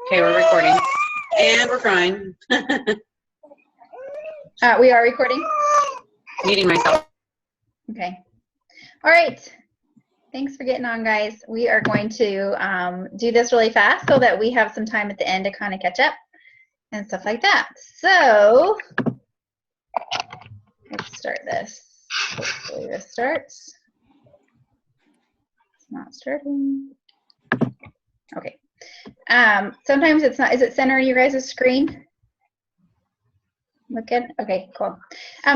Okay, we're recording. And we're crying. We are recording? Muting myself. Okay. All right. Thanks for getting on, guys. We are going to do this really fast so that we have some time at the end to kind of catch up and stuff like that. So let's start this. Hopefully this starts. It's not starting. Okay. Sometimes it's not. Is it centering your guys' screen? Look good? Okay, cool.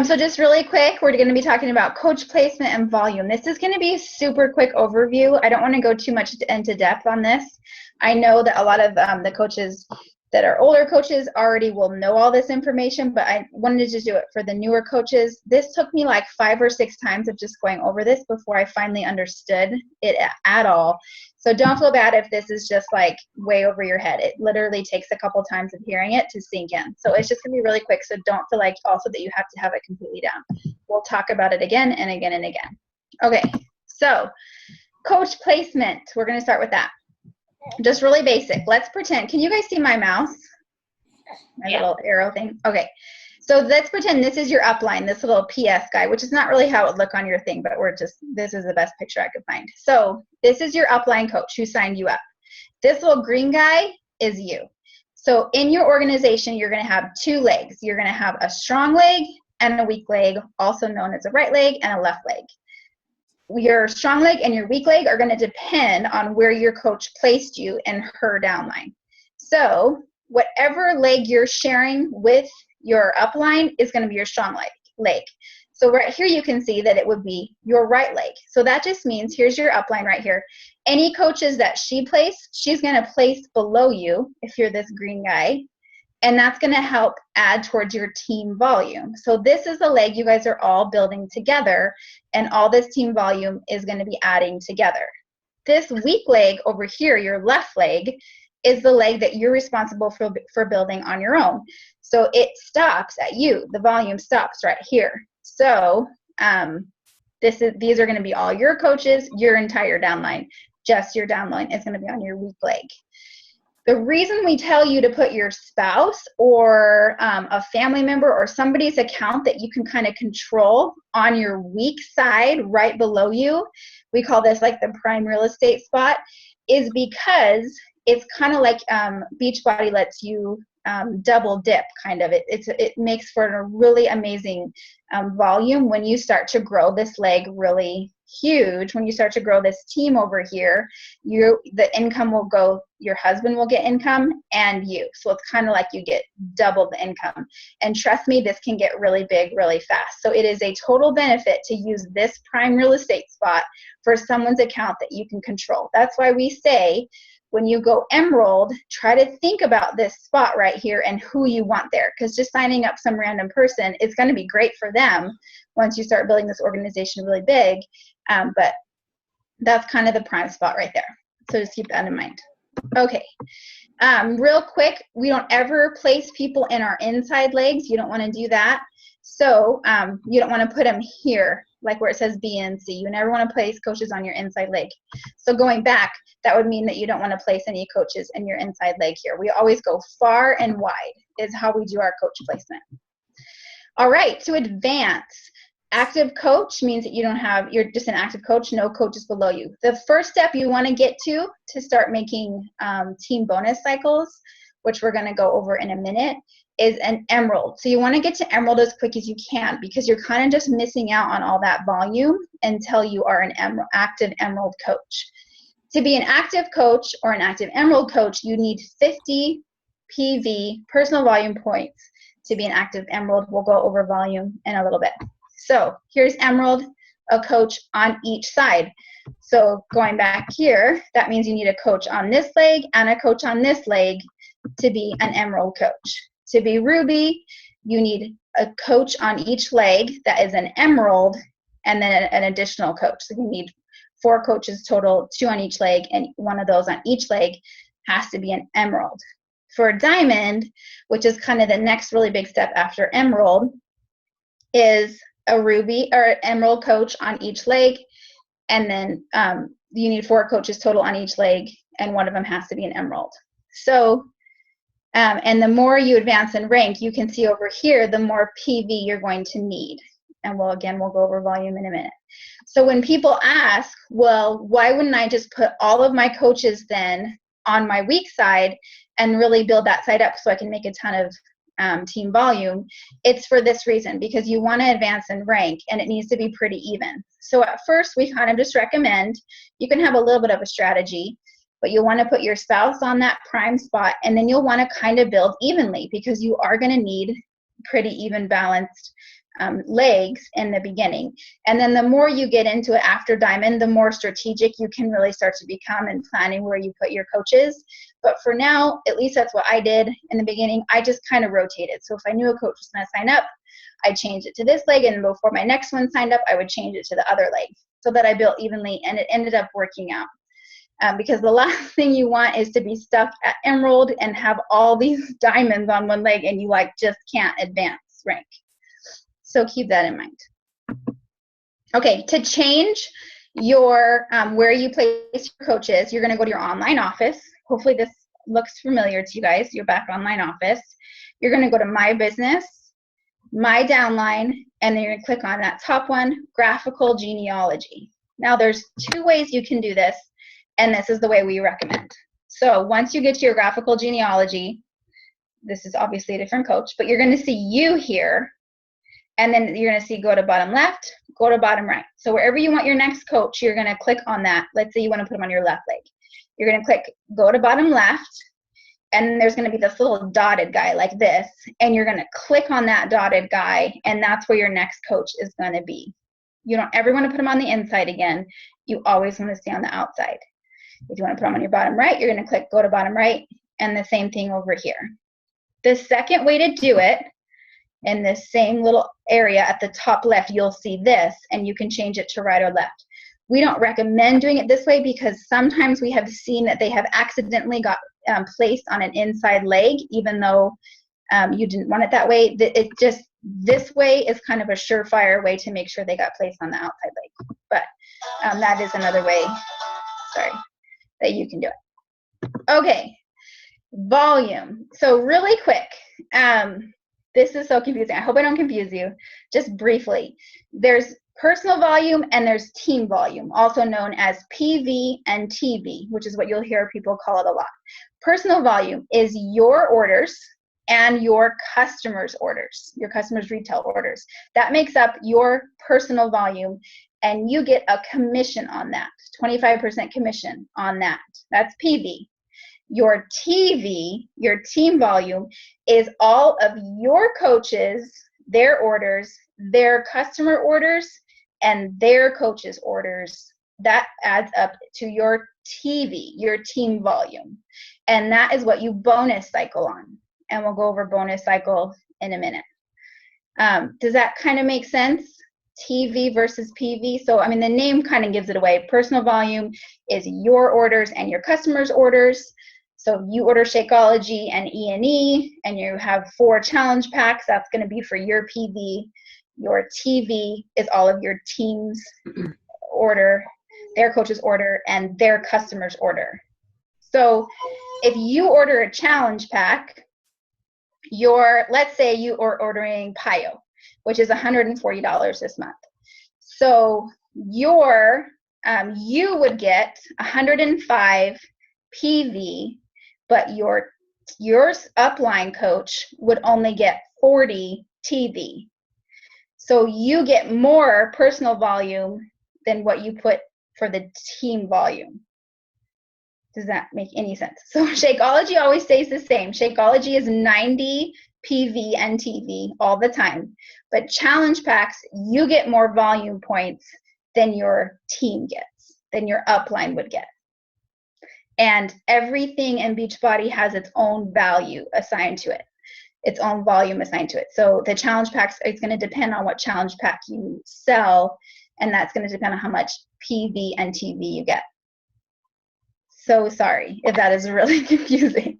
So just really quick, we're going to be talking about coach placement and volume. This is going to be a super quick overview. I don't want to go too much into depth on this. I know that a lot of the coaches that are older coaches already will know all this information, but I wanted to do it for the newer coaches. This took me like 5 or 6 times of just going over this before I finally understood it at all. So don't feel bad if this is just like way over your head. It literally takes a couple times of hearing it to sink in. So it's just gonna be really quick, so don't feel like also that you have to have it completely down. We'll talk about it again and again and again. Okay, so coach placement, we're gonna start with that. Just really basic. Let's pretend, can you guys see my mouse? My little arrow thing? Okay. So let's pretend this is your upline, this little PS guy, which is not really how it would look on your thing, but this is the best picture I could find. So this is your upline coach who signed you up. This little green guy is you. So in your organization, you're gonna have 2 legs. You're gonna have a strong leg and a weak leg, also known as a right leg and a left leg. Your strong leg and your weak leg are gonna depend on where your coach placed you in her downline. So whatever leg you're sharing with your upline is going to be your strong leg. So right here you can see that it would be your right leg. So that just means here's your upline right here. Any coaches that she placed, she's going to place below you if you're this green guy, and that's going to help add towards your team volume. So this is the leg you guys are all building together, and all this team volume is going to be adding together. This weak leg over here, your left leg, is the leg that you're responsible for building on your own. So it stops at you. The volume stops right here. So these are going to be all your coaches, your entire downline. Just your downline is going to be on your weak leg. The reason we tell you to put your spouse or a family member or somebody's account that you can kind of control on your weak side right below you, we call this like the prime real estate spot, is because it's kind of like Beachbody lets you double dip, kind of. It makes for a really amazing volume when you start to grow this leg really huge. When you start to grow this team over here, the income will go, your husband will get income and you. So it's kind of like you get double the income. And trust me, this can get really big really fast. So it is a total benefit to use this prime real estate spot for someone's account that you can control. That's why we say, when you go Emerald, try to think about this spot right here and who you want there, because just signing up some random person is going to be great for them once you start building this organization really big, but that's kind of the prime spot right there. So just keep that in mind. Okay, real quick, we don't ever place people in our inside legs. You don't want to do that. So you don't want to put them here, like where it says B and C. You never want to place coaches on your inside leg. So going back, that would mean that you don't want to place any coaches in your inside leg here. We always go far and wide is how we do our coach placement. All right, to advance. Active coach means that you're just an active coach, no coaches below you. The first step you want to get to start making team bonus cycles, which we're going to go over in a minute, is an Emerald. So you want to get to Emerald as quick as you can, because you're kind of just missing out on all that volume until you are an active Emerald coach. To be an active coach or an active Emerald coach, you need 50 PV, personal volume points, to be an active Emerald. We'll go over volume in a little bit. So here's Emerald, a coach on each side. So going back here, that means you need a coach on this leg and a coach on this leg to be an Emerald coach. To be Ruby, you need a coach on each leg that is an Emerald, and then an additional coach. So you need 4 coaches total, 2 on each leg, and one of those on each leg has to be an Emerald. For Diamond, which is kind of the next really big step after Emerald, is a Ruby or Emerald coach on each leg, and then you need 4 coaches total on each leg, and one of them has to be an Emerald. So And the more you advance in rank, you can see over here, the more PV you're going to need. And we'll go over volume in a minute. So when people ask, well, why wouldn't I just put all of my coaches then on my weak side and really build that side up so I can make a ton of team volume? It's for this reason, because you want to advance in rank and it needs to be pretty even. So at first we kind of just recommend, you can have a little bit of a strategy, but you'll want to put your spouse on that prime spot, and then you'll want to kind of build evenly, because you are going to need pretty even balanced legs in the beginning. And then the more you get into it after diamond, the more strategic you can really start to become in planning where you put your coaches. But for now, at least that's what I did in the beginning. I just kind of rotated. So if I knew a coach was going to sign up, I changed it to this leg, and before my next one signed up, I would change it to the other leg, so that I built evenly, and it ended up working out. Because the last thing you want is to be stuck at emerald and have all these diamonds on one leg and you just can't advance rank. So keep that in mind. Okay, to change your where you place your coaches, you're going to go to your online office. Hopefully this looks familiar to you guys, your back online office. You're going to go to My Business, My Downline, and then you're going to click on that top one, Graphical Genealogy. Now there's two ways you can do this, and this is the way we recommend. So once you get to your graphical genealogy, this is obviously a different coach, but you're going to see you here, and then you're going to see go to bottom left, go to bottom right. So wherever you want your next coach, you're going to click on that. Let's say you want to put them on your left leg. You're going to click go to bottom left, and there's going to be this little dotted guy like this, and you're going to click on that dotted guy, and that's where your next coach is going to be. You don't ever want to put them on the inside again. You always want to stay on the outside. If you want to put them on your bottom right, you're going to click go to bottom right, and the same thing over here. The second way to do it, in this same little area at the top left, you'll see this, and you can change it to right or left. We don't recommend doing it this way because sometimes we have seen that they have accidentally got placed on an inside leg, even though you didn't want it that way. This way is kind of a surefire way to make sure they got placed on the outside leg. But that is another way, that you can do it. Okay, volume. So really quick, this is so confusing. I hope I don't confuse you. Just briefly, there's personal volume and there's team volume, also known as PV and TV, which is what you'll hear people call it a lot. Personal volume is your orders and your customers' orders, your customers' retail orders. That makes up your personal volume, and you get a commission on that, 25% commission on that. That's PV. Your TV, your team volume, is all of your coaches, their orders, their customer orders, and their coaches' orders. That adds up to your TV, your team volume. And that is what you bonus cycle on. And we'll go over bonus cycle in a minute. Does that kind of make sense? TV versus PV. So, I mean, the name kind of gives it away. Personal volume is your orders and your customers' orders. So you order Shakeology and E&E, and you have 4 challenge packs. That's going to be for your PV. Your TV is all of your team's order, their coach's order, and their customer's order. So if you order a challenge pack, let's say you are ordering Pio, which is $140 this month. So you would get 105 PV, but your upline coach would only get 40 TV. So you get more personal volume than what you put for the team volume. Does that make any sense? So Shakeology always stays the same. Shakeology is 90 PV and TV all the time. But challenge packs, you get more volume points than your team gets, than your upline would get. And everything in Beachbody has its own value assigned to it, its own volume assigned to it. So the challenge packs, it's going to depend on what challenge pack you sell, and that's going to depend on how much PV and TV you get. So sorry if that is really confusing.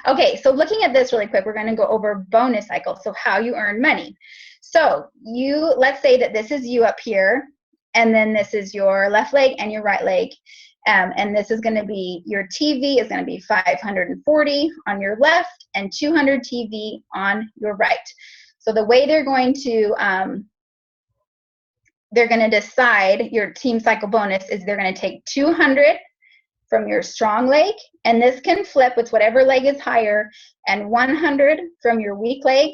Okay, so looking at this really quick, we're going to go over bonus cycle, so how you earn money. So let's say that this is you up here, and then this is your left leg and your right leg. And this is going to be, your TV is going to be 540 on your left and 200 TV on your right. So the way they're going to decide your team cycle bonus is they're going to take 200 from your strong leg, and this can flip with whatever leg is higher, and 100 from your weak leg,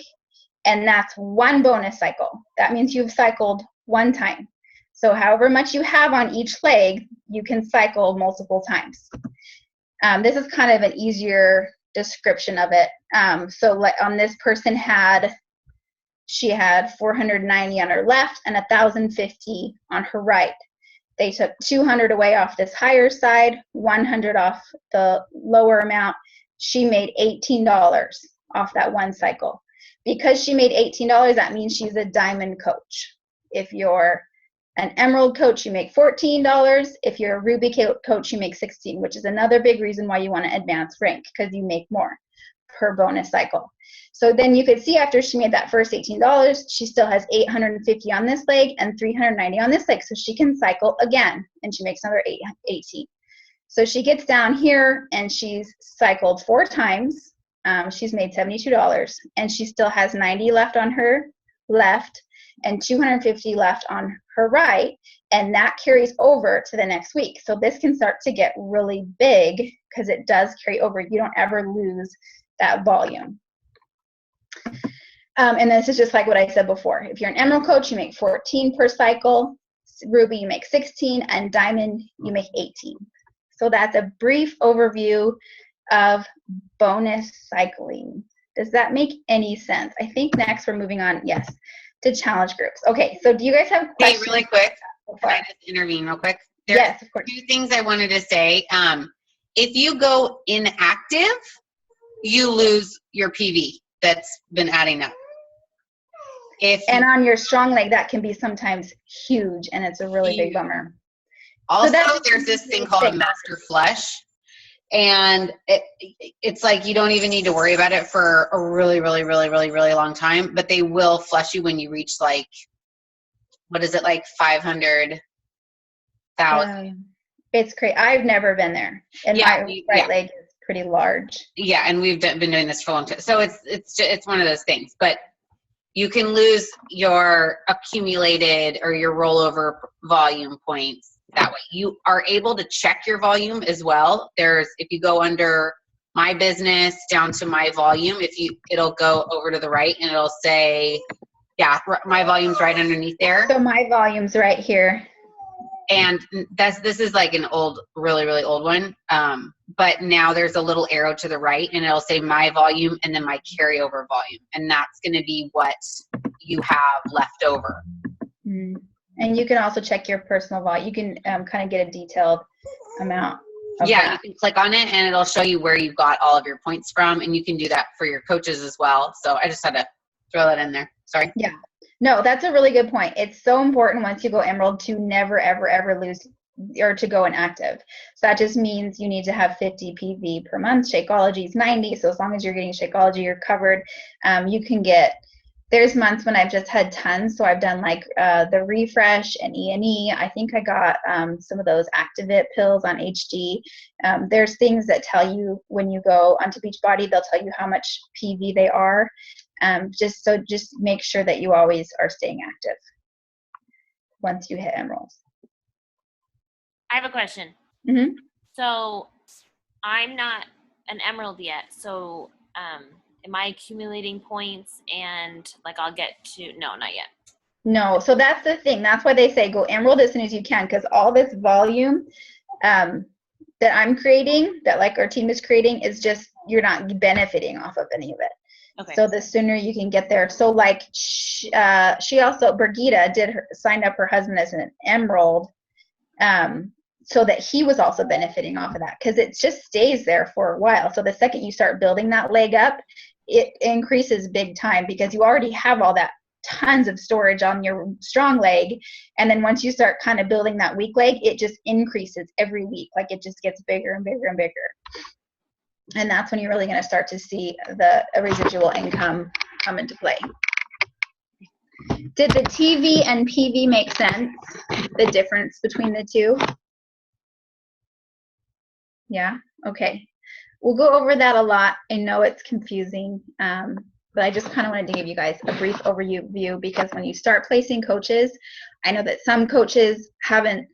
and that's one bonus cycle. That means you've cycled one time. So however much you have on each leg, you can cycle multiple times. This is kind of an easier description of it. So like on this person she had 490 on her left and 1,050 on her right. They took 200 away off this higher side, 100 off the lower amount. She made $18 off that one cycle. Because she made $18, that means she's a diamond coach. If you're an emerald coach, you make $14. If you're a ruby coach, you make $16, which is another big reason why you want to advance rank, because you make more per bonus cycle. So then you could see after she made that first $18, she still has 850 on this leg and 390 on this leg. So she can cycle again, and she makes another 18. So she gets down here and she's cycled 4 times. She's made $72, and she still has 90 left on her left and 250 left on her right, and that carries over to the next week. So this can start to get really big because it does carry over. You don't ever lose that volume. And this is just like what I said before. If you're an emerald coach, you make 14 per cycle. Ruby, you make 16, and diamond, you make 18. So that's a brief overview of bonus cycling. Does that make any sense? I think next we're moving on, yes, to challenge groups. Okay, so do you guys have questions? Hey, really quick, can I just intervene real quick? There's yes, of course. 2 things I wanted to say. If you go inactive, you lose your PV that's been adding up. And on your strong leg, that can be sometimes huge, and it's a really big bummer. Also, so there's this thing called a master flush, and it's like you don't even need to worry about it for a really, really, really, really, really long time, but they will flush you when you reach like, what is it, like 500,000. It's crazy. I've never been there, and my right leg is pretty large. Yeah, and we've been doing this for a long time, so it's one of those things. But you can lose your accumulated or your rollover volume points that way. You are able to check your volume as well. If you go under my business down to my volume, it'll go over to the right and it'll say, yeah, my volume's right underneath there. So my volume's right here. And this is like an old, really, really old one. But now there's a little arrow to the right and it'll say my volume and then my carryover volume. And that's going to be what you have left over. Mm-hmm. And you can also check your personal volume. You can kind of get a detailed amount. Yeah, you can click on it and it'll show you where you got all of your points from. And you can do that for your coaches as well. So I just had to throw that in there. Sorry. Yeah. No, that's a really good point. It's so important once you go emerald to never, ever, ever lose or to go inactive. So that just means you need to have 50 PV per month. Shakeology is 90. So as long as you're getting Shakeology, you're covered. You can get, there's months when I've just had tons. So I've done like the Refresh and E&E. I think I got some of those Activit pills on HD. There's things that tell you when you go onto Beachbody, they'll tell you how much PV they are. Just make sure that you always are staying active once you hit emeralds. I have a question. Mm-hmm. So I'm not an emerald yet. So am I accumulating points and like I'll get to, no, not yet. No, so that's the thing. That's why they say go emerald as soon as you can, because all this volume that I'm creating, that like our team is creating, is just, you're not benefiting off of any of it. Okay. So the sooner you can get there. So like she also, Brigitte signed up her husband as an emerald, so that he was also benefiting off of that, because it just stays there for a while. So the second you start building that leg up, it increases big time, because you already have all that tons of storage on your strong leg. And then once you start kind of building that weak leg, it just increases every week. Like it just gets bigger and bigger and bigger. And that's when you're really going to start to see the residual income come into play. Did the TV and PV make sense? The difference between the two? Yeah? Okay. We'll go over that a lot. I know it's confusing, but I just kind of wanted to give you guys a brief overview because when you start placing coaches, I know that some coaches haven't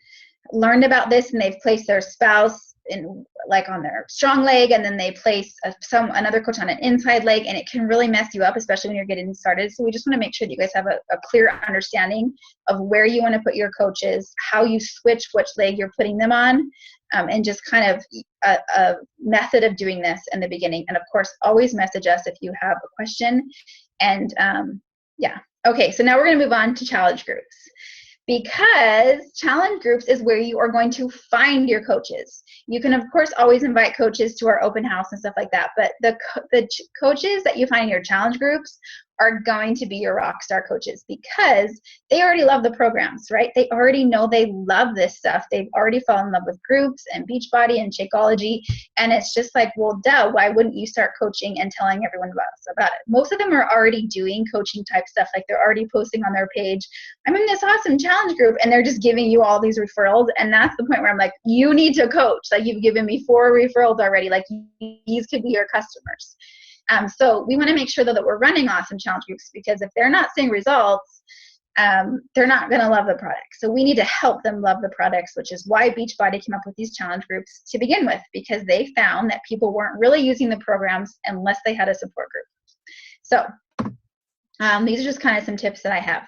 learned about this and they've placed their spouse in like on their strong leg, and then they place another coach on an inside leg, and it can really mess you up, especially when you're getting started. So we just want to make sure that you guys have a clear understanding of where you want to put your coaches, how you switch which leg you're putting them on, and just kind of a method of doing this in the beginning. And of course, always message us if you have a question. And yeah, okay, so now we're going to move on to challenge groups, because challenge groups is where you are going to find your coaches. You can, of course, always invite coaches to our open house and stuff like that, but the coaches that you find in your challenge groups are going to be your rock star coaches because they already love the programs, right? They already know they love this stuff. They've already fallen in love with groups and Beachbody and Shakeology, and it's just like, well, duh, why wouldn't you start coaching and telling everyone about it? Most of them are already doing coaching type stuff, like they're already posting on their page, I'm in this awesome challenge group, and they're just giving you all these referrals, and that's the point where I'm like, you need to coach. Like, you've given me 4 referrals already. Like, these could be your customers. So we want to make sure that we're running awesome challenge groups, because if they're not seeing results, they're not going to love the product. So we need to help them love the products, which is why Beachbody came up with these challenge groups to begin with, because they found that people weren't really using the programs unless they had a support group. So these are just kind of some tips that I have.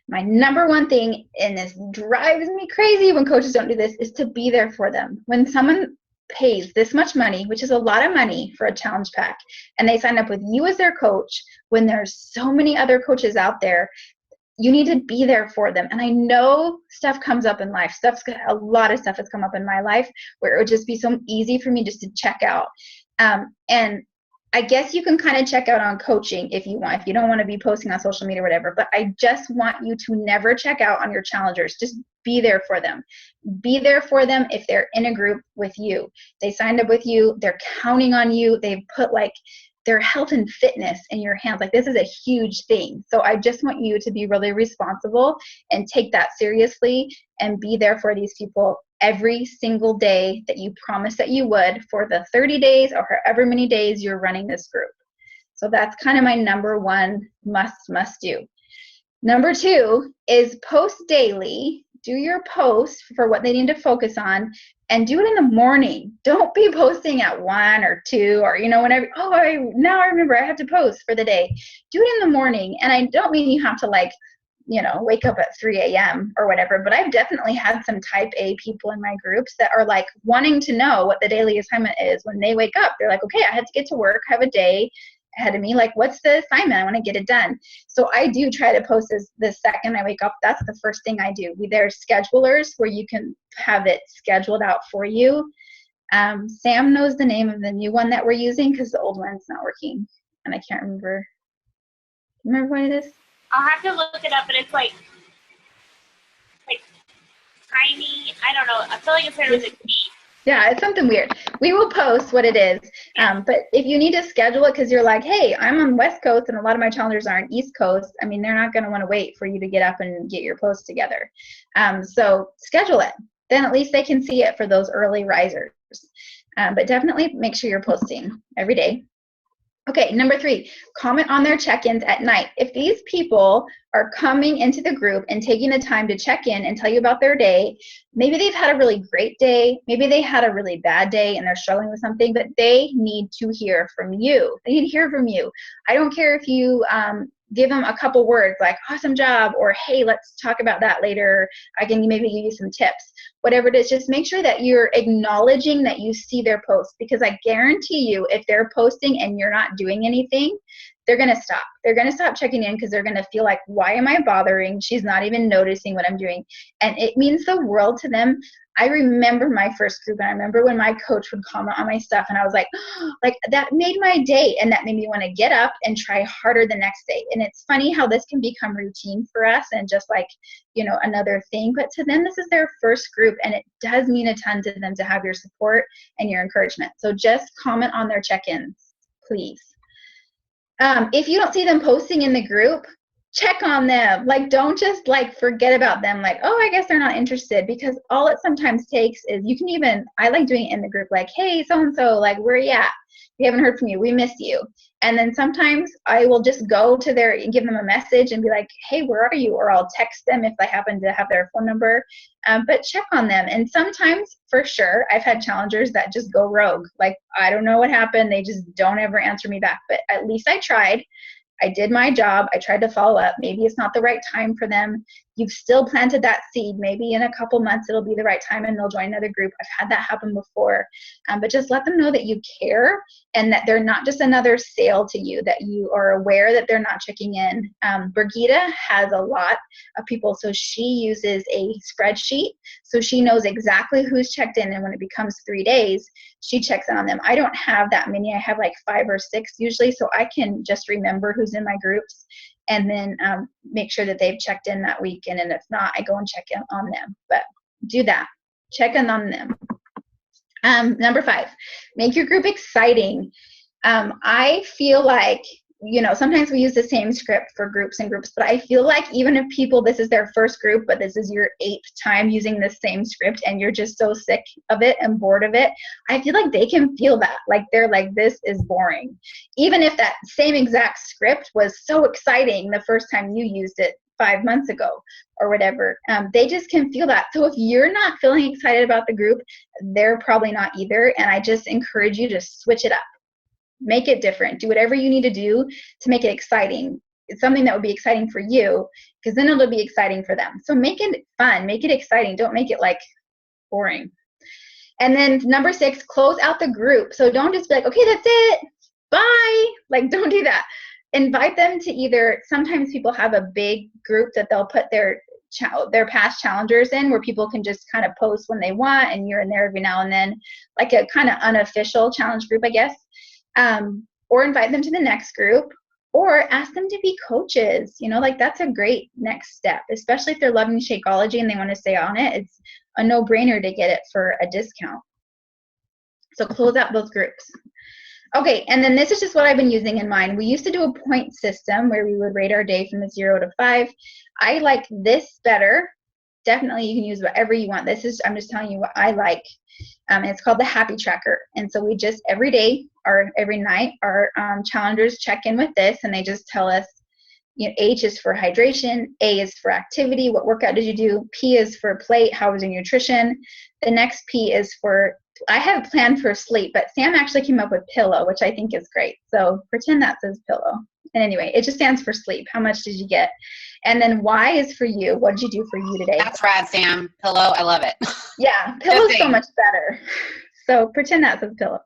My number one thing, and this drives me crazy when coaches don't do this, is to be there for them. When someone pays this much money, which is a lot of money for a challenge pack, and they sign up with you as their coach, when there's so many other coaches out there, you need to be there for them. And I know stuff comes up in life. A lot of stuff has come up in my life where it would just be so easy for me just to check out. And I guess you can kind of check out on coaching if you want, if you don't want to be posting on social media or whatever, but I just want you to never check out on your challengers. Just be there for them. Be there for them if they're in a group with you. They signed up with you. They're counting on you. They've put like their health and fitness in your hands. Like, this is a huge thing. So I just want you to be really responsible and take that seriously and be there for these people every single day that you promised that you would for the 30 days or however many days you're running this group. So that's kind of my number one must do. Number 2 is post daily. Do your post for what they need to focus on, and do it in the morning. Don't be posting at 1 or 2 or, whenever, now I remember I have to post for the day. Do it in the morning. And I don't mean you have to wake up at 3 a.m. or whatever, but I've definitely had some type A people in my groups that are like wanting to know what the daily assignment is when they wake up. They're like, okay, I had to get to work, I have a day ahead of me. Like, what's the assignment? I want to get it done. So I do try to post this the second I wake up. That's the first thing I do. There's schedulers where you can have it scheduled out for you. Sam knows the name of the new one that we're using because the old one's not working, and I can't remember. Remember what it is? I'll have to look it up, but it's like tiny. I don't know. I feel like it's started with a T. Yeah, it's something weird. We will post what it is. But if you need to schedule it because you're like, hey, I'm on West Coast and a lot of my challengers are on East Coast, I mean, they're not going to want to wait for you to get up and get your post together. So schedule it. Then at least they can see it for those early risers. But definitely make sure you're posting every day. Okay, number 3, comment on their check-ins at night. If these people are coming into the group and taking the time to check in and tell you about their day, maybe they've had a really great day, maybe they had a really bad day and they're struggling with something, but they need to hear from you. They need to hear from you. I don't care if you give them a couple words like awesome job or hey, let's talk about that later. I can maybe give you some tips. Whatever it is, just make sure that you're acknowledging that you see their posts, because I guarantee you if they're posting and you're not doing anything, they're going to stop. They're going to stop checking in because they're going to feel like, why am I bothering? She's not even noticing what I'm doing. And it means the world to them. I remember my first group, and I remember when my coach would comment on my stuff, and I was like, that made my day, and that made me want to get up and try harder the next day. And it's funny how this can become routine for us and just like, another thing, but to them, this is their first group, and it does mean a ton to them to have your support and your encouragement. So just comment on their check-ins, please. If you don't see them posting in the group, check on them. Like, don't just like forget about them. Like, oh, I guess they're not interested, because all it sometimes takes is you can even, I like doing it in the group, like, hey, so-and-so, like, where you at? We haven't heard from you. We miss you. And then sometimes I will just go to their, give them a message and be like, hey, where are you? Or I'll text them if I happen to have their phone number, but check on them. And sometimes, for sure, I've had challengers that just go rogue. Like, I don't know what happened. They just don't ever answer me back. But at least I tried. I did my job. I tried to follow up. Maybe it's not the right time for them. You've still planted that seed. Maybe in a couple months it'll be the right time and they'll join another group. I've had that happen before. But just let them know that you care and that they're not just another sale to you, that you are aware that they're not checking in. Brigitte has a lot of people, so she uses a spreadsheet. So she knows exactly who's checked in, and when it becomes 3 days, she checks in on them. I don't have that many. I have like 5 or 6 usually, so I can just remember who's in my groups and then make sure that they've checked in that week. And if not, I go and check in on them. But do that. Check in on them. Number 5, make your group exciting. I feel like, you know, sometimes we use the same script for groups and groups, but I feel like even if people, this is their first group, but this is your 8th time using the same script and you're just so sick of it and bored of it, I feel like they can feel that. Like, they're like, this is boring. Even if that same exact script was so exciting the first time you used it 5 months ago or whatever, they just can feel that. So if you're not feeling excited about the group, they're probably not either. And I just encourage you to switch it up. Make it different. Do whatever you need to do to make it exciting. It's something that would be exciting for you, because then it'll be exciting for them. So make it fun. Make it exciting. Don't make it like boring. And then number 6, close out the group. So don't just be like, okay, that's it. Bye. Like, don't do that. Invite them to either, sometimes people have a big group that they'll put their past challengers in, where people can just kind of post when they want and you're in there every now and then, like a kind of unofficial challenge group, I guess. Or invite them to the next group, or ask them to be coaches. You know, like, that's a great next step, especially if they're loving Shakeology and they want to stay on it. It's a no-brainer to get it for a discount. So close out those groups. Okay, and then this is just what I've been using in mine. We used to do a point system where we would rate our day from a 0 to 5. I like this better. Definitely you can use whatever you want. I'm just telling you what I like. It's called the Happy Tracker. And so we just, every day or every night, our challengers check in with this, and they just tell us, you know, H is for hydration, A is for activity, what workout did you do, P is for plate, how was your nutrition, the next P is for, I have planned for sleep, but Sam actually came up with pillow, which I think is great. So pretend that says pillow. And anyway, it just stands for sleep. How much did you get? And then Y is for you. What did you do for you today? That's rad, Sam. Pillow, I love it. Yeah, pillow's so much better. So pretend that says pillow.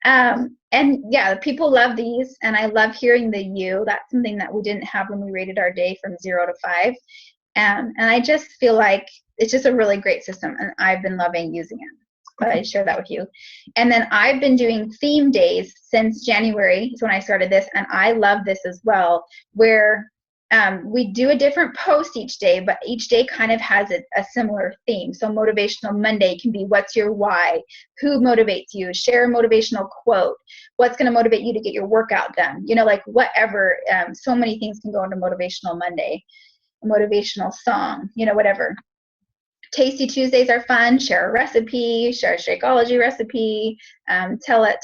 And yeah, people love these, and I love hearing the you. That's something that we didn't have when we rated our day from 0 to 5. And I just feel like it's just a really great system, and I've been loving using it. But I share that with you. And then I've been doing theme days since January is when I started this, and I love this as well, where we do a different post each day, but each day kind of has a similar theme. So Motivational Monday can be, what's your why? Who motivates you? Share a motivational quote. What's going to motivate you to get your workout done? You know, like whatever. So many things can go into Motivational Monday. A motivational song, you know, whatever. Tasty Tuesdays are fun. Share a recipe, share a Shakeology recipe.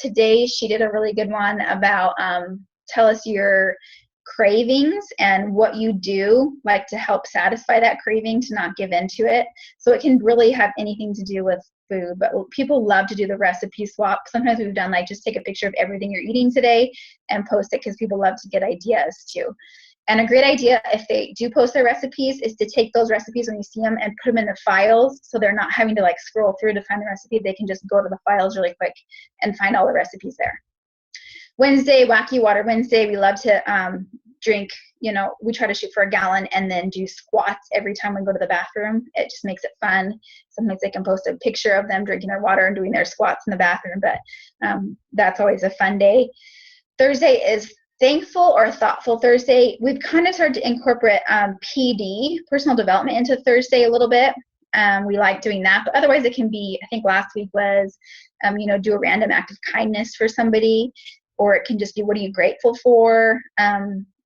Today she did a really good one about tell us your cravings and what you do, like, to help satisfy that craving, to not give into it. So it can really have anything to do with food, but people love to do the recipe swap. Sometimes we've done like, just take a picture of everything you're eating today and post it, because people love to get ideas too. And a great idea, if they do post their recipes, is to take those recipes when you see them and put them in the files, so they're not having to like scroll through to find the recipe. They can just go to the files really quick and find all the recipes there. Wednesday, Wacky Water Wednesday. We love to drink, you know, we try to shoot for a gallon and then do squats every time we go to the bathroom. It just makes it fun. Sometimes they can post a picture of them drinking their water and doing their squats in the bathroom, but that's always a fun day. Thursday is Thankful or Thoughtful Thursday. We've kind of started to incorporate PD, personal development, into Thursday a little bit. We like doing that, but otherwise it can be, I think last week was, you know, do a random act of kindness for somebody, or it can just be, what are you grateful for?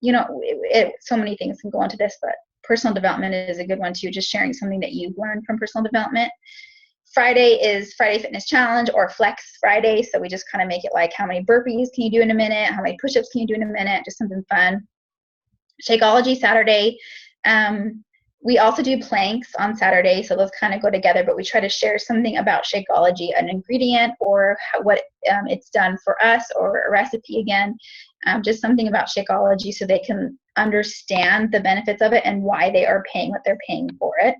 so many things can go into this, but personal development is a good one too, just sharing something that you've learned from personal development. Friday is Friday Fitness Challenge or Flex Friday. So we just kind of make it like, how many burpees can you do in a minute? How many push-ups can you do in a minute? Just something fun. Shakeology Saturday. We also do planks on Saturday, so those kind of go together, but we try to share something about Shakeology, an ingredient or what it's done for us, or a recipe again, just something about Shakeology so they can understand the benefits of it and why they are paying what they're paying for it.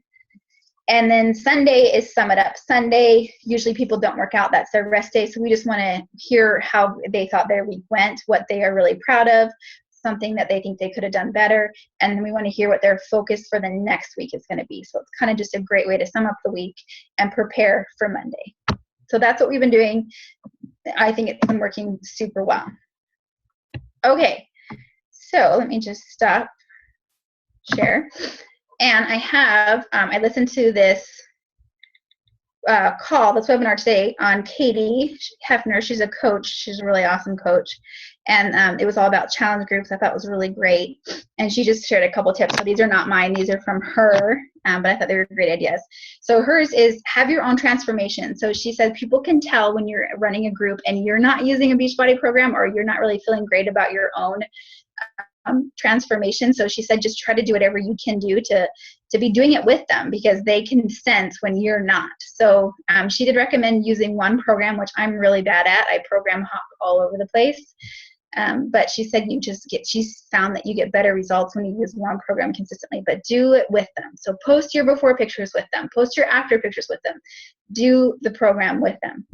And then Sunday is Sum It Up Sunday. Usually people don't work out. That's their rest day. So we just want to hear how they thought their week went, what they are really proud of, something that they think they could have done better. And then we want to hear what their focus for the next week is going to be. So it's kind of just a great way to sum up the week and prepare for Monday. So that's what we've been doing. I think it's been working super well. Okay, so let me just stop share. And I listened to this this webinar today on Katie Hefner. She's a coach. She's a really awesome coach. And it was all about challenge groups. I thought it was really great. And she just shared a couple tips. So these are not mine. These are from her. But I thought they were great ideas. So hers is have your own transformation. So she said people can tell when you're running a group and you're not using a Beachbody program, or you're not really feeling great about your own transformation. So she said just try to do whatever you can do to be doing it with them, because they can sense when you're not. So she did recommend using one program, which I'm really bad at. I program hop all over the place. But she said she's found that you get better results when you use one program consistently, but do it with them. So post your before pictures with them, post your after pictures with them, do the program with them.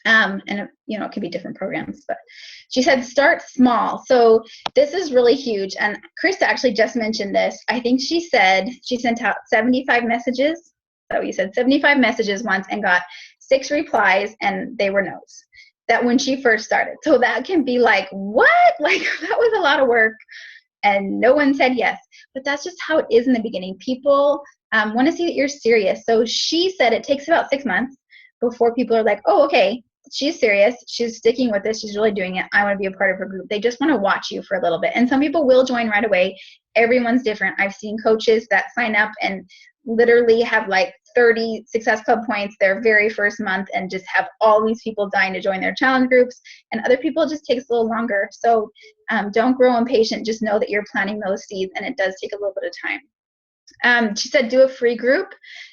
And it could be different programs, but she said start small. So this is really huge. And Krista actually just mentioned this. I think she said she sent out 75 messages. So you said 75 messages once and got 6 replies, and they were no's. That when she first started. So that can be like, what? Like, that was a lot of work. And no one said yes. But that's just how it is in the beginning. People want to see that you're serious. So she said it takes about 6 months before people are like, oh, okay, she's serious. She's sticking with this. She's really doing it. I want to be a part of her group. They just want to watch you for a little bit. And some people will join right away. Everyone's different. I've seen coaches that sign up and literally have like 30 Success Club points their very first month and just have all these people dying to join their challenge groups. And other people, it just takes a little longer. So don't grow impatient. Just know that you're planting those seeds, and it does take a little bit of time. She said do a free group.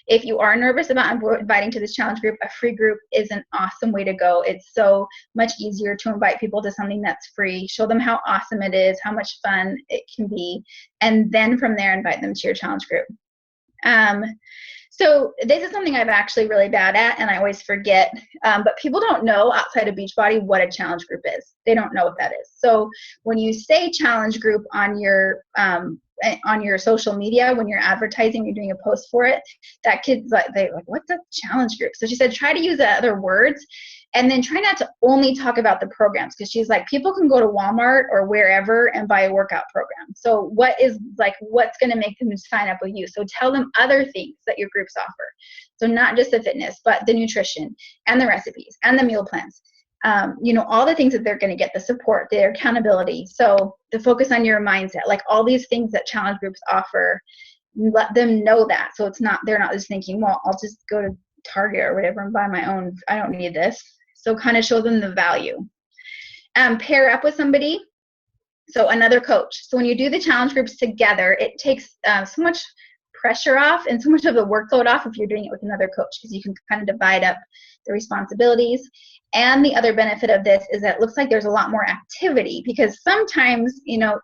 If you are nervous about inviting to this challenge group, a free group is an awesome way to go. It's so much easier to invite people to something that's free. Show them how awesome it is, how much fun it can be, and then from there invite them to your challenge group. So this is something I'm actually really bad at, and I always forget, but people don't know outside of Beachbody what a challenge group is. They don't know what that is. So when you say challenge group on your social media, when you're advertising, you're doing a post for it, that kid's like, what's a challenge group? So she said, try to use other words, and then try not to only talk about the programs, because she's like, people can go to Walmart or wherever and buy a workout program. So what's going to make them sign up with you? So tell them other things that your groups offer. So not just the fitness, but the nutrition and the recipes and the meal plans. All the things that they're going to get, the support, their accountability. So the focus on your mindset, like all these things that challenge groups offer, let them know that. So they're not just thinking, well, I'll just go to Target or whatever and buy my own. I don't need this. So kind of show them the value. Pair up with somebody. So another coach. So when you do the challenge groups together, it takes so much pressure off and so much of the workload off if you're doing it with another coach, because you can kind of divide up the responsibilities. And the other benefit of this is that it looks like there's a lot more activity, because sometimes,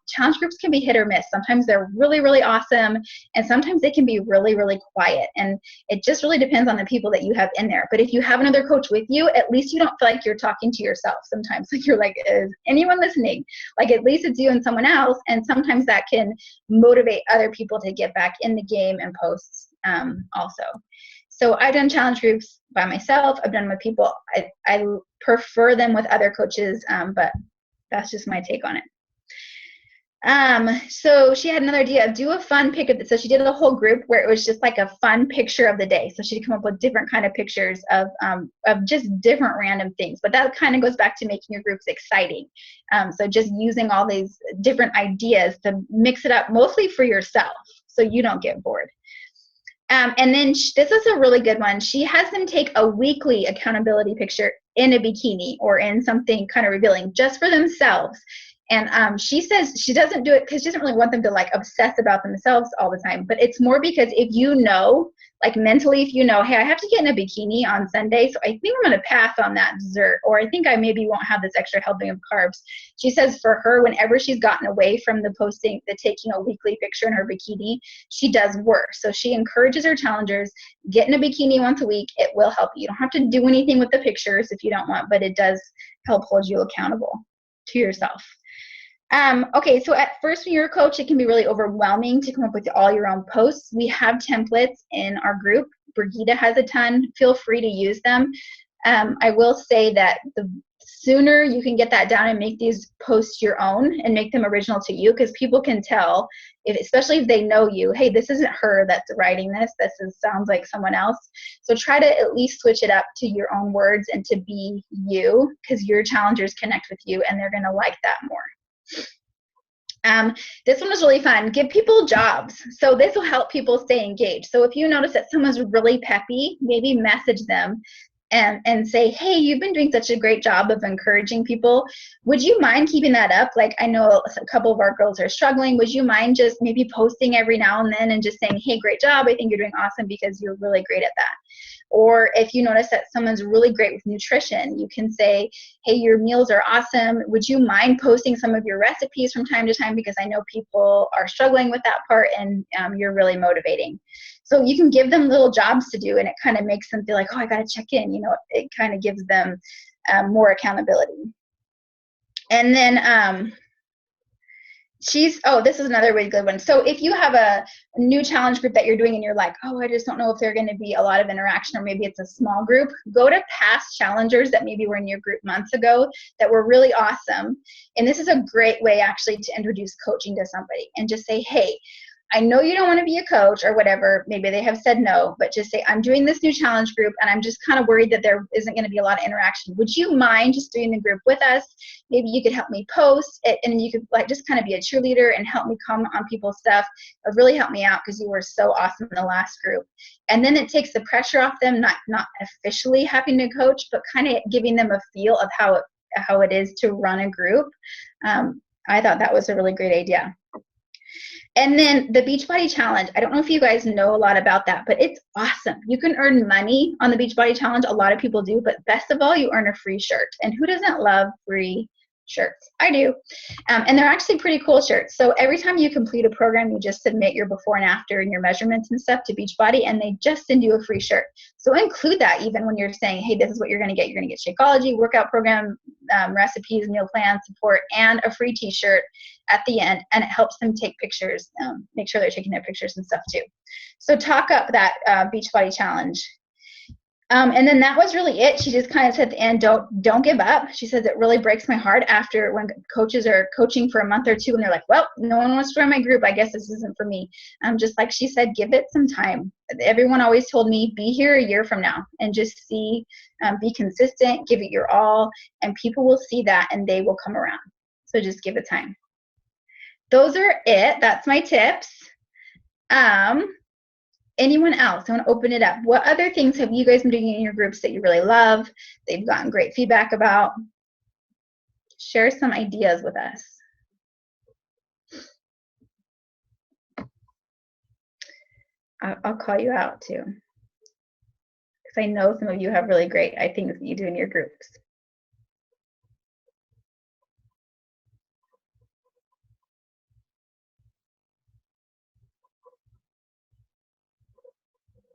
challenge groups can be hit or miss. Sometimes they're really, really awesome, and sometimes they can be really, really quiet. And it just really depends on the people that you have in there. But if you have another coach with you, at least you don't feel like you're talking to yourself sometimes. Like you're like, is anyone listening? Like at least it's you and someone else. And sometimes that can motivate other people to get back in the game and post also. So I've done challenge groups by myself. I've done with people. I prefer them with other coaches, but that's just my take on it. So she had another idea, do a fun pick of it. So she did a whole group where it was just like a fun picture of the day. So she'd come up with different kind of pictures of just different random things. But that kind of goes back to making your groups exciting. So just using all these different ideas to mix it up, mostly for yourself, so you don't get bored. And then this is a really good one. She has them take a weekly accountability picture in a bikini or in something kind of revealing just for themselves. And she says she doesn't do it because she doesn't really want them to like obsess about themselves all the time. But it's more because if you know, like mentally, if you know, hey, I have to get in a bikini on Sunday, so I think I'm going to pass on that dessert, or I think I maybe won't have this extra helping of carbs. She says for her, whenever she's gotten away from the taking a weekly picture in her bikini, she does worse. So she encourages her challengers, get in a bikini once a week. It will help you. You don't have to do anything with the pictures if you don't want, but it does help hold you accountable to yourself. Okay, so at first when you're a coach, it can be really overwhelming to come up with all your own posts. We have templates in our group. Brigida has a ton. Feel free to use them. I will say that the sooner you can get that down and make these posts your own and make them original to you, because people can tell, especially if they know you, hey, this isn't her that's writing this. Sounds like someone else. So try to at least switch it up to your own words and to be you, because your challengers connect with you and they're going to like that more. This one was really fun. Give people jobs. So this will help people stay engaged. So if you notice that someone's really peppy, maybe message them and say, hey, you've been doing such a great job of encouraging people. Would you mind keeping that up? Like, I know a couple of our girls are struggling. Would you mind just maybe posting every now and then and just saying, hey, great job. I think you're doing awesome because you're really great at that. Or if you notice that someone's really great with nutrition, you can say, hey, your meals are awesome. Would you mind posting some of your recipes from time to time, because I know people are struggling with that part and you're really motivating. So you can give them little jobs to do, and it kind of makes them feel like, oh, I got to check in. You know, it kind of gives them more accountability. And then this is another really good one. So if you have a new challenge group that you're doing and you're like, oh, I just don't know if they're going to be a lot of interaction, or maybe it's a small group, go to past challengers that maybe were in your group months ago that were really awesome. And this is a great way actually to introduce coaching to somebody and just say, hey, I know you don't want to be a coach or whatever. Maybe they have said no, but just say, I'm doing this new challenge group and I'm just kind of worried that there isn't going to be a lot of interaction. Would you mind just doing the group with us? Maybe you could help me post it, and you could like just kind of be a cheerleader and help me comment on people's stuff. It would really help me out because you were so awesome in the last group. And then it takes the pressure off them, not officially having to coach, but kind of giving them a feel of how it is to run a group. I thought that was a really great idea. And then the Beachbody Challenge, I don't know if you guys know a lot about that, but it's awesome. You can earn money on the Beachbody Challenge. A lot of people do, but best of all, you earn a free shirt. And who doesn't love free shirts? I do. And they're actually pretty cool shirts. So every time you complete a program, you just submit your before and after and your measurements and stuff to Beachbody, and they just send you a free shirt. So include that even when you're saying, hey, this is what you're going to get. You're going to get Shakeology, workout program, recipes, meal plans, support, and a free t-shirt at the end. And it helps them take pictures, make sure they're taking their pictures and stuff too. So talk up that Beachbody Challenge. And then that was really it. She just kind of said at the end, don't give up. She says it really breaks my heart after when coaches are coaching for a month or two and they're like, well, no one wants to join my group. I guess this isn't for me. Just like she said, give it some time. Everyone always told me, be here a year from now and just see, be consistent, give it your all, and people will see that and they will come around. So just give it time. Those are it. That's my tips. Anyone else? I want to open it up. What other things have you guys been doing in your groups that you really love, they've gotten great feedback about? Share some ideas with us. I'll call you out too, because I know some of you have really great things that you do in your groups.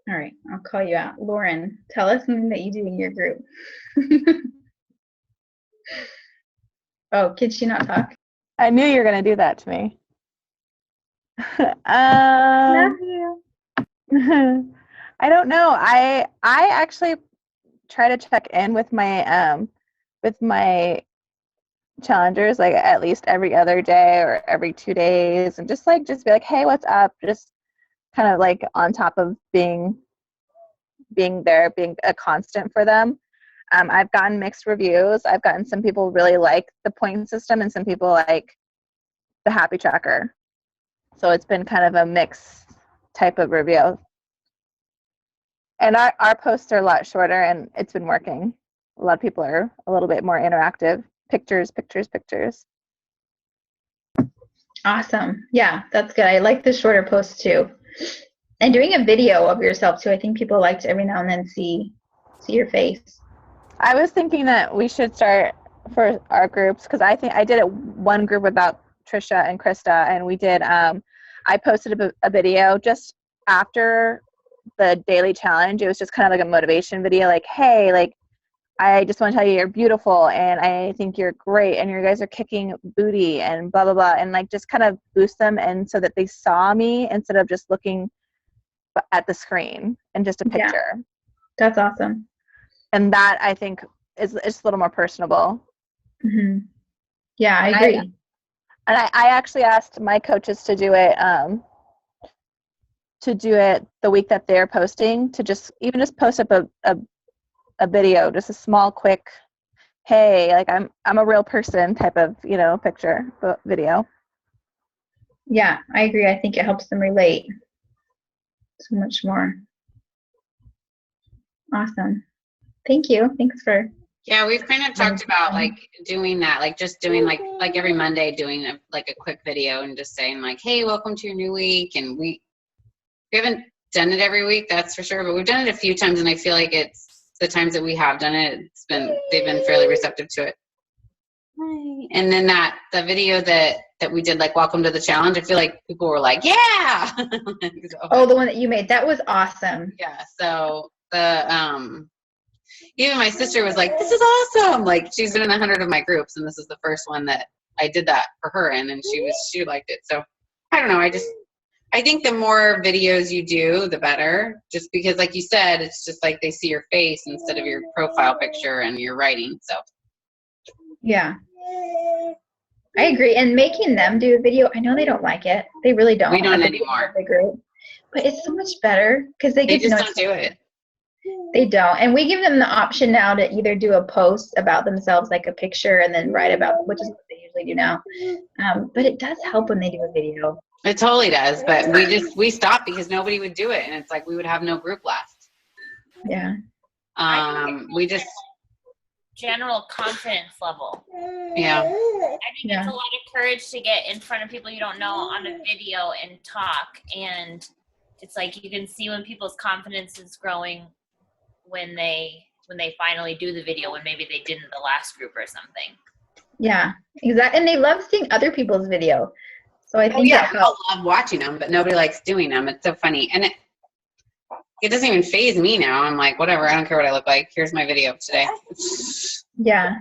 All right, I'll call you out. Lauren, tell us something that you do in your group. Oh, can she not talk? I knew you were going to do that to me. Love you. I don't know. I actually try to check in with my challengers like at least every other day or every 2 days, and just be like, hey, what's up? Just kind of like on top of being there, being a constant for them. I've gotten mixed reviews. I've gotten some people really like the point system and some people like the happy tracker. So it's been kind of a mixed type of review. And our posts are a lot shorter and it's been working. A lot of people are a little bit more interactive. Pictures, pictures, pictures. Awesome. Yeah, that's good. I like the shorter posts too. And doing a video of yourself too. I think people like to every now and then see your face. I was thinking that we should start for our groups, because I think I did it one group without Trisha and Krista, and we did I posted a video just after the daily challenge. It was just kind of like a motivation video, like, hey, like, I just want to tell you you're beautiful and I think you're great and you guys are kicking booty and blah blah blah, and like just kind of boost them, and so that they saw me instead of just looking at the screen and just a picture. Yeah, that's awesome. And that, I think, is a little more personable. Mm-hmm. Yeah, I agree. And I actually asked my coaches to do it the week that they're posting, to just post up a video, just a small, quick, hey, like I'm a real person type of, picture, video. Yeah, I agree. I think it helps them relate so much more. Awesome. Thank you. Thanks for. Yeah, we've kind of talked about like doing that, like just doing like every Monday doing a quick video and just saying like, hey, welcome to your new week. And we haven't done it every week, that's for sure, but we've done it a few times, and I feel like it's the times that we have done it, they've been fairly receptive to it. And then the video that we did, like welcome to the challenge, I feel like people were like, yeah. Oh, the one that you made, that was awesome. Yeah, so even my sister was like, this is awesome. Like, she's been in 100 of my groups, and this is the first one that I did that for her in, and she liked it. So I don't know, I think the more videos you do, the better, just because like you said, it's just like they see your face instead of your profile picture and your writing. So yeah, I agree. And making them do a video, I know they don't like it. They really don't. We don't anymore. The group. But it's so much better because they just don't do it. They don't. And we give them the option now to either do a post about themselves, like a picture, and then write about, which is what they usually do now. But it does help when they do a video. It totally does. But we stopped because nobody would do it. And it's like we would have no group left. Yeah. We just. General confidence level. Yeah. I think it's a lot of courage to get in front of people you don't know on a video and talk. And it's like you can see when people's confidence is growing when they finally do the video, when maybe they didn't the last group or something. Yeah, exactly. And they love seeing other people's video. So I think I love watching them, but nobody likes doing them. It's so funny. And it doesn't even faze me now. I'm like, whatever, I don't care what I look like. Here's my video today. Yeah,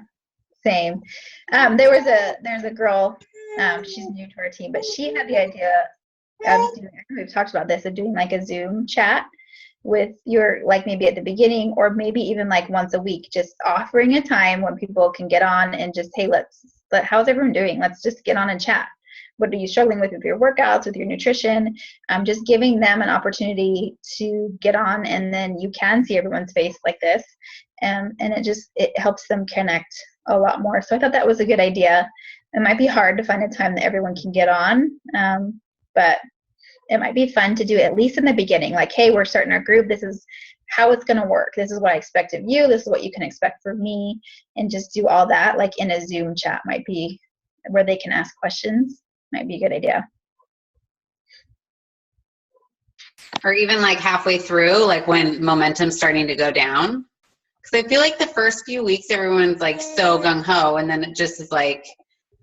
same. There's a girl, she's new to our team, but she had the idea of doing, we've talked about this, of doing like a Zoom chat with your, like maybe at the beginning or maybe even like once a week, just offering a time when people can get on and just, hey, how's everyone doing? Let's just get on and chat. What are you struggling with your workouts, with your nutrition? Just giving them an opportunity to get on, and then you can see everyone's face like this, and it helps them connect a lot more. So I thought that was a good idea. It might be hard to find a time that everyone can get on, but it might be fun to do at least in the beginning. Like, hey, we're starting our group. This is how it's going to work. This is what I expect of you. This is what you can expect from me, and just do all that like in a Zoom chat might be where they can ask questions. Might be a good idea. Or even like halfway through, like when momentum's starting to go down. Because I feel like the first few weeks, everyone's like so gung-ho, and then it just is like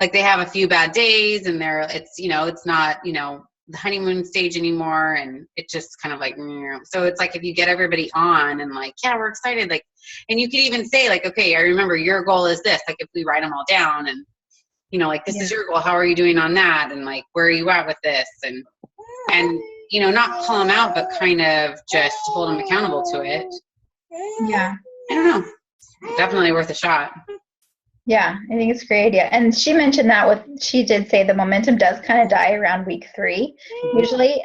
they have a few bad days, and it's not, the honeymoon stage anymore, and it just kind of like, so it's like if you get everybody on and like, yeah, we're excited, like, and you could even say like, okay, I remember your goal is this, like if we write them all down and like, this is your goal. How are you doing on that? And like, where are you at with this? And not call them out, but kind of just hold them accountable to it. Yeah. I don't know. Definitely worth a shot. Yeah, I think it's a great idea. And she mentioned that she did say the momentum does kind of die around week 3 usually.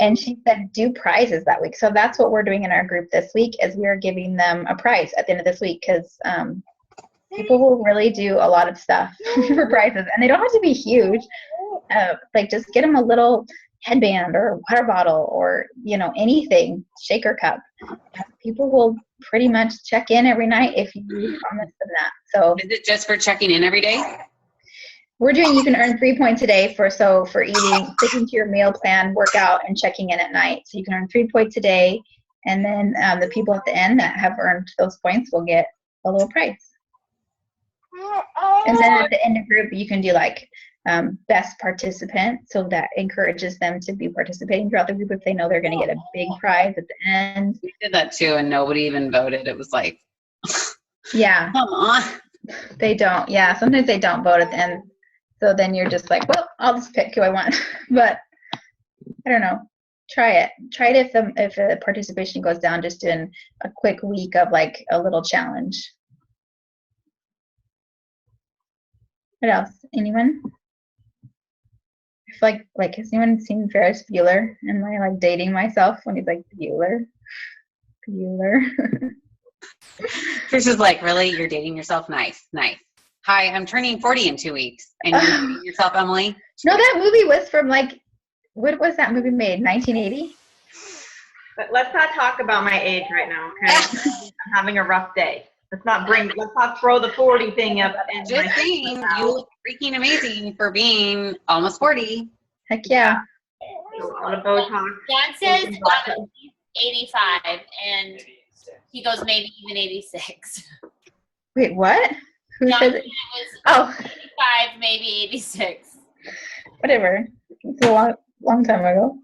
And she said do prizes that week. So that's what we're doing in our group this week is we are giving them a prize at the end of this week because people will really do a lot of stuff for prizes. And they don't have to be huge. Like just get them a little headband or water bottle or, anything, shaker cup. People will pretty much check in every night if you promise them that. So Is it just for checking in every day? we're doing, you can earn 3 points a day for eating, sticking to your meal plan, workout, and checking in at night. So you can earn 3 points a day. And then the people at the end that have earned those points will get a little prize. And then at the end of group, you can do like best participant. So that encourages them to be participating throughout the group if they know they're going to get a big prize at the end. We did that too, and nobody even voted. It was like, Yeah, come on. they don't. Yeah, sometimes they don't vote at the end. So then you're just like, well, I'll just pick who I want. But I don't know. Try it. Try it if the participation goes down just in a quick week of like a little challenge. What else? Anyone? I feel like has anyone seen Ferris Bueller? Am I like dating myself when he's like Bueller? Trish is like, really? You're dating yourself? Nice. Hi, I'm turning 40 in 2 weeks. And you're dating yourself, Emily? No, that movie was from like, what was that movie made? 1980? But let's not talk about my age right now, okay? I'm having a rough day. Let's not throw the 40 thing up. Just saying, you look freaking amazing for being almost 40. Heck yeah. A lot of Botox. John says he's 85, and he goes maybe even 86. Wait, what? Who John said said it? it was Oh, 85, maybe 86. whatever. It's a long time ago.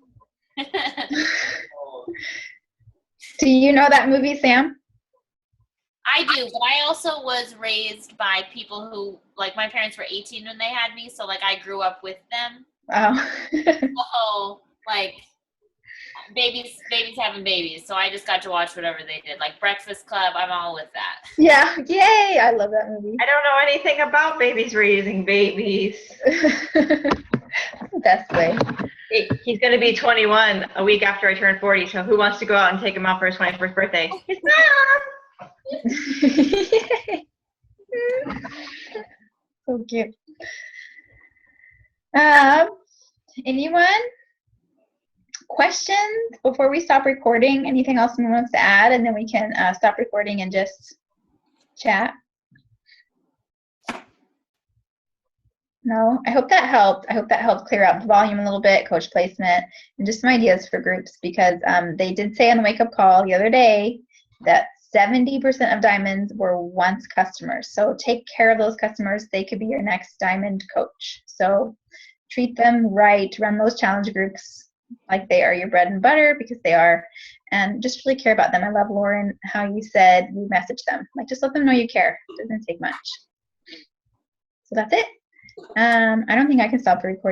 Do you know that movie, Sam? I do, but I also was raised by people who, like, my parents were 18 when they had me, so, like, I grew up with them. Oh. So, like, babies having babies, so I just got to watch whatever they did. Like, Breakfast Club, I'm all with that. Yeah, yay! I love that movie. I don't know anything about babies raising babies. Best way. He's going to be 21 a week after I turn 40, so who wants to go out and take him out for his 21st birthday? His mom! So cute. Anyone? Questions before we stop recording? Anything else anyone wants to add? And then we can stop recording and just chat. No, I hope that helped. I hope that helped clear up the volume a little bit, coach placement, and just some ideas for groups because they did say on the wake-up call the other day that 70% of diamonds were once customers. So take care of those customers. They could be your next diamond coach. So treat them right, run those challenge groups like they are your bread and butter because they are, and just really care about them. I love, Lauren, how you said you message them. Like, just let them know you care. It doesn't take much. So that's it. I don't think I can stop the recording.